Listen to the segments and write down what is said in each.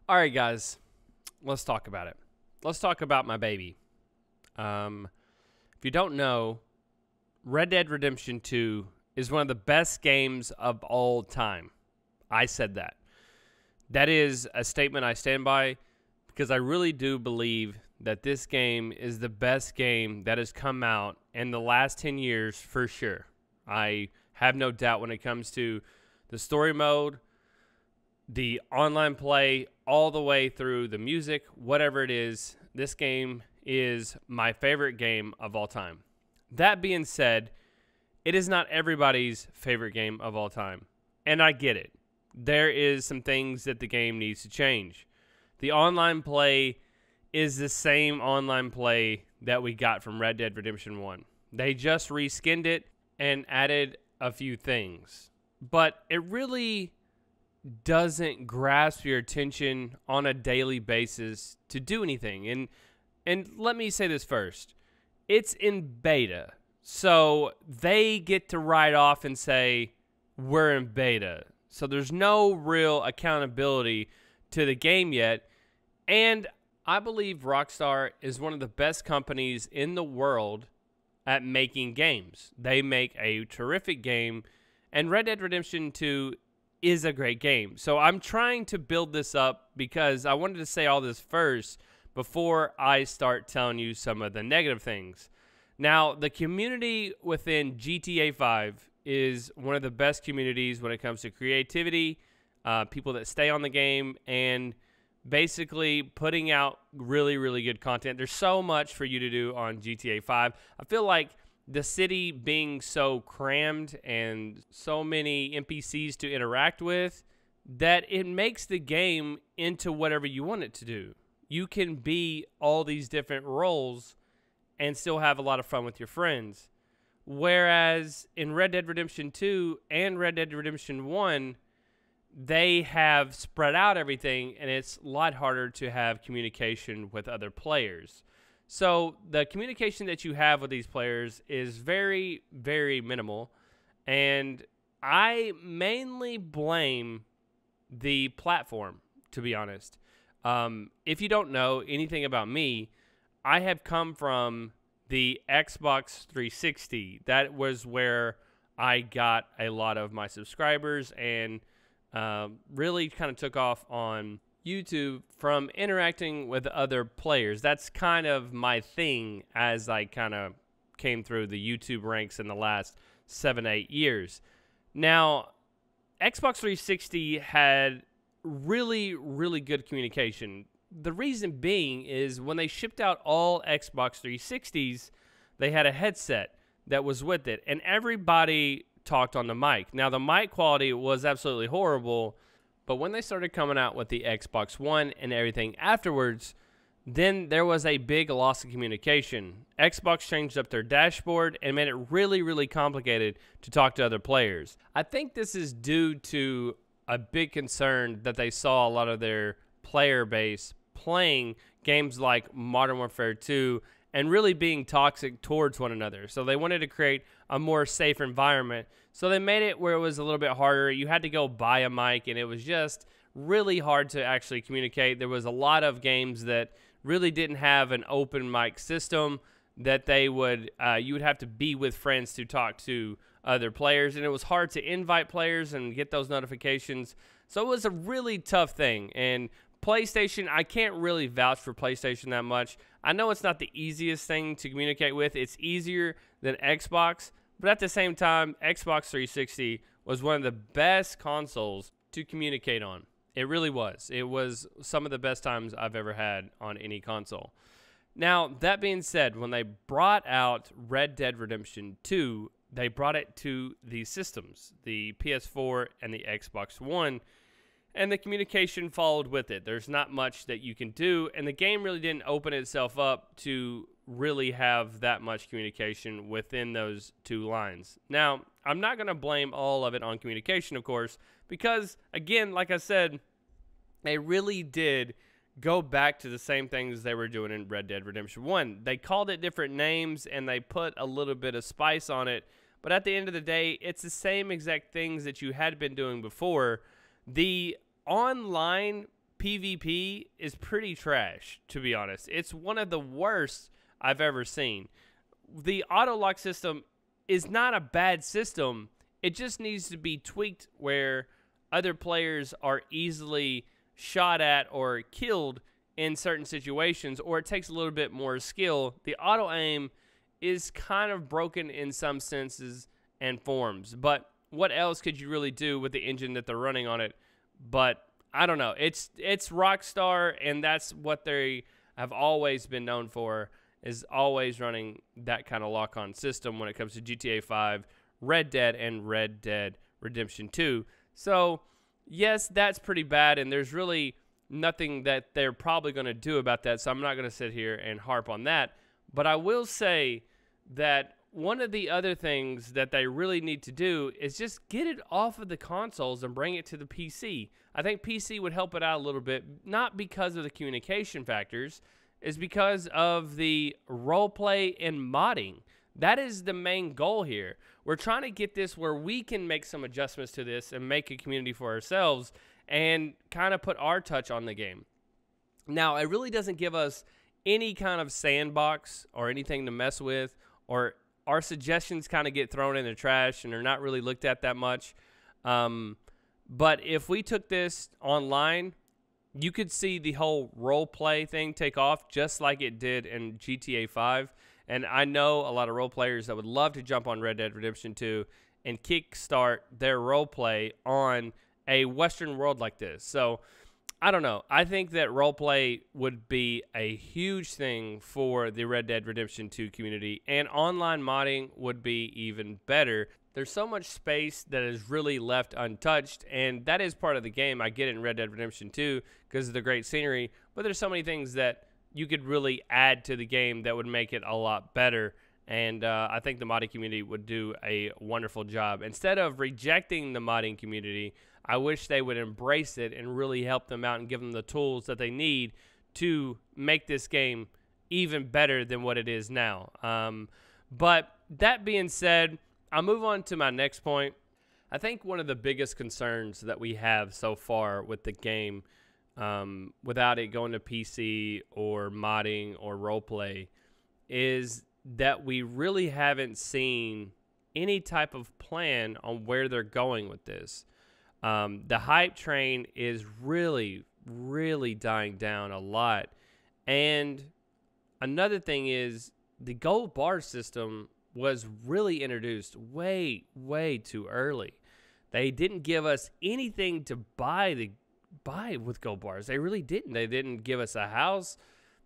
All right, guys, let's talk about it. Let's talk about my baby. If you don't know, Red Dead Redemption 2 is one of the best games of all time. I said that. That is a statement I stand by because I really do believe that this game is the best game that has come out in the last 10 years for sure. I have no doubt when it comes to the story mode, the online play, all the way through the music, whatever it is, this game is my favorite game of all time. That being said, it is not everybody's favorite game of all time, and I get it. There is some things that the game needs to change. The online play is the same online play that we got from Red Dead Redemption 1. They just reskinned it and added a few things, but it really doesn't grasp your attention on a daily basis to do anything. And let me say this first. It's in beta. So they get to write off and say, we're in beta. So there's no real accountability to the game yet. And I believe Rockstar is one of the best companies in the world at making games. They make a terrific game, and Red Dead Redemption 2 is a great game. So I'm trying to build this up because I wanted to say all this first before I start telling you some of the negative things. Now, the community within GTA 5 is one of the best communities when it comes to creativity, people that stay on the game, and basically putting out really, really good content. There's so much for you to do on GTA 5. I feel like the city being so crammed and so many NPCs to interact with that it makes the game into whatever you want it to do. You can be all these different roles and still have a lot of fun with your friends. Whereas in Red Dead Redemption 2 and Red Dead Redemption 1, they have spread out everything, and it's a lot harder to have communication with other players. So the communication that you have with these players is very, very minimal, and I mainly blame the platform, to be honest. If you don't know anything about me, I have come from the Xbox 360. That was where I got a lot of my subscribers and really kind of took off on YouTube from interacting with other players. That's kind of my thing as I kind of came through the YouTube ranks in the last 7-8 years. Now, Xbox 360 had really, really good communication. The reason being is when they shipped out all Xbox 360s, they had a headset that was with it, and everybody talked on the mic. Now, the mic quality was absolutely horrible, but when they started coming out with the Xbox One and everything afterwards, then there was a big loss of communication. Xbox changed up their dashboard and made it really, really complicated to talk to other players. I think this is due to a big concern that they saw a lot of their player base playing games like Modern Warfare 2 and really being toxic towards one another. So they wanted to create a more safe environment. So they made it where it was a little bit harder. You had to go buy a mic, and it was just really hard to actually communicate. There was a lot of games that really didn't have an open mic system that they would, you would have to be with friends to talk to other players, and it was hard to invite players and get those notifications. So it was a really tough thing. And PlayStation, I can't really vouch for PlayStation that much. I know it's not the easiest thing to communicate with. It's easier than Xbox, but at the same time, Xbox 360 was one of the best consoles to communicate on. It really was. It was some of the best times I've ever had on any console. Now, that being said, when they brought out Red Dead Redemption 2, they brought it to the systems, the PS4 and the Xbox One, and the communication followed with it. There's not much that you can do, and the game really didn't open itself up to really have that much communication within those two lines. Now, I'm not going to blame all of it on communication, of course, because, again, like I said, they really did go back to the same things they were doing in Red Dead Redemption 1. They called it different names, and they put a little bit of spice on it, but at the end of the day, it's the same exact things that you had been doing before. The online PvP is pretty trash, to be honest. It's one of the worst I've ever seen. The auto lock system is not a bad system. It just needs to be tweaked where other players are easily shot at or killed in certain situations, or it takes a little bit more skill. The auto aim is kind of broken in some senses and forms, but what else could you really do with the engine that they're running on it? But I don't know. It's Rockstar, and that's what they have always been known for, is always running that kind of lock-on system when it comes to GTA 5, Red Dead, and Red Dead Redemption 2. So, yes, that's pretty bad, and there's really nothing that they're probably going to do about that, so I'm not going to sit here and harp on that. But I will say that one of the other things that they really need to do is just get it off of the consoles and bring it to the PC. I think PC would help it out a little bit, not because of the communication factors, is because of the roleplay and modding. That is the main goal here. We're trying to get this where we can make some adjustments to this and make a community for ourselves and kind of put our touch on the game. Now, it really doesn't give us any kind of sandbox or anything to mess with, or our suggestions kind of get thrown in the trash and are not really looked at that much. But if we took this online, you could see the whole role play thing take off just like it did in GTA 5. And I know a lot of role players that would love to jump on Red Dead Redemption 2 and kickstart their role play on a Western world like this. So I don't know. I think that roleplay would be a huge thing for the Red Dead Redemption 2 community, and online modding would be even better. There's so much space that is really left untouched, and that is part of the game. I get it in Red Dead Redemption 2 because of the great scenery, but there's so many things that you could really add to the game that would make it a lot better, and I think the modding community would do a wonderful job. Instead of rejecting the modding community, I wish they would embrace it and really help them out and give them the tools that they need to make this game even better than what it is now. But that being said, I'll move on to my next point. I think one of the biggest concerns that we have so far with the game, without it going to PC or modding or roleplay, is that we really haven't seen any type of plan on where they're going with this. The hype train is really, really dying down a lot. And another thing is the gold bar system was really introduced way, way too early. They didn't give us anything to buy with gold bars. They really didn't. They didn't give us a house.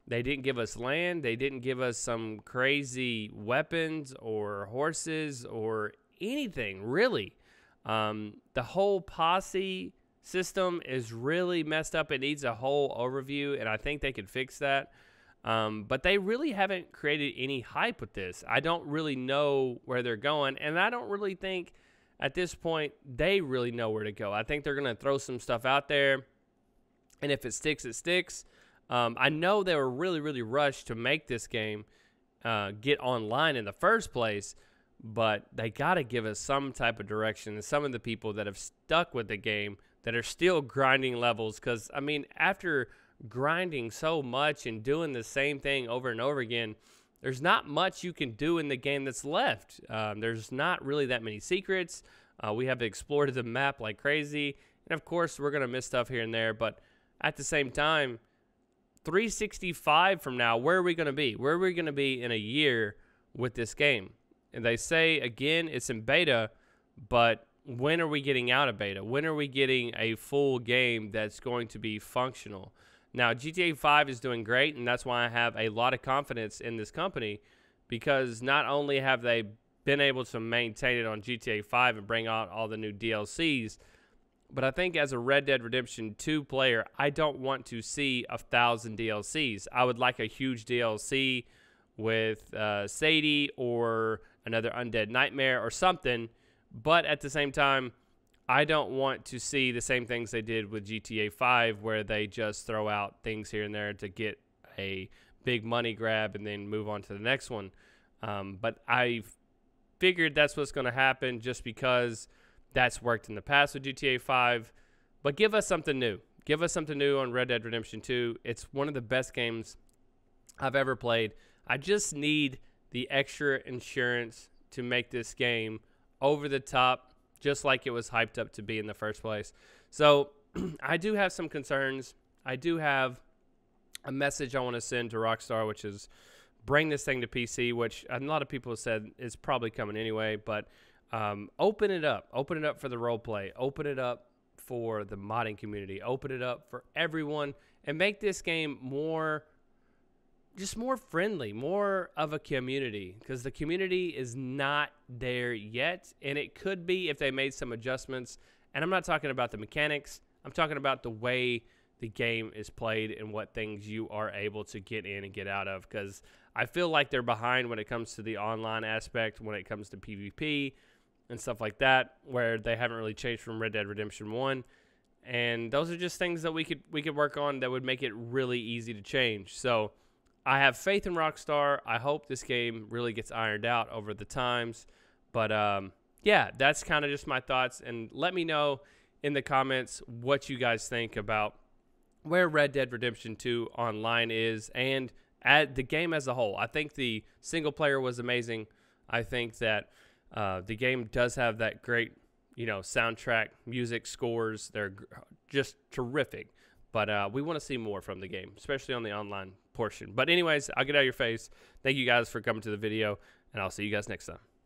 They didn't give us land. They didn't give us some crazy weapons or horses or anything, really. The whole posse system is really messed up. It needs a whole overview, and I think they could fix that. But they really haven't created any hype with this. I don't really know where they're going, and I don't really think at this point they really know where to go. I think they're going to throw some stuff out there, and if it sticks, it sticks. I know they were really, really rushed to make this game get online in the first place, but they got to give us some type of direction. And some of the people that have stuck with the game that are still grinding levels, because, I mean, after grinding so much and doing the same thing over and over again, there's not much you can do in the game that's left. There's not really that many secrets. We have explored the map like crazy. And, of course, we're going to miss stuff here and there. But at the same time, 365 from now, where are we going to be? Where are we going to be in a year with this game? And they say, again, it's in beta, but when are we getting out of beta? When are we getting a full game that's going to be functional? Now, GTA 5 is doing great, and that's why I have a lot of confidence in this company, because not only have they been able to maintain it on GTA 5 and bring out all the new DLCs, but I think as a Red Dead Redemption 2 player, I don't want to see 1,000 DLCs. I would like a huge DLC with Sadie or another Undead Nightmare or something, but at the same time, I don't want to see the same things they did with GTA 5, where they just throw out things here and there to get a big money grab and then move on to the next one. But I figured that's what's going to happen just because that's worked in the past with GTA 5. But give us something new. Give us something new on Red Dead Redemption 2. It's one of the best games I've ever played. I just need the extra insurance to make this game over the top, just like it was hyped up to be in the first place. So I do have some concerns. I do have a message I want to send to Rockstar, which is bring this thing to PC, which a lot of people have said is probably coming anyway, but open it up. Open it up for the role play. Open it up for the modding community. Open it up for everyone and make this game more friendly, more of a community, because the community is not there yet, and it could be if they made some adjustments. And I'm not talking about the mechanics. I'm talking about the way the game is played and what things you are able to get in and get out of, because I feel like they're behind when it comes to the online aspect, when it comes to PvP and stuff like that, where they haven't really changed from Red Dead Redemption 1. And those are just things that we could work on that would make it really easy to change. So I have faith in Rockstar. I hope this game really gets ironed out over the times. But yeah, that's kind of just my thoughts. And let me know in the comments what you guys think about where Red Dead Redemption 2 online is and at the game as a whole. I think the single player was amazing. I think that the game does have that great, soundtrack, music, scores. They're just terrific. But we want to see more from the game, especially on the online portion. But anyways, I'll get out of your face. Thank you guys for coming to the video, and I'll see you guys next time.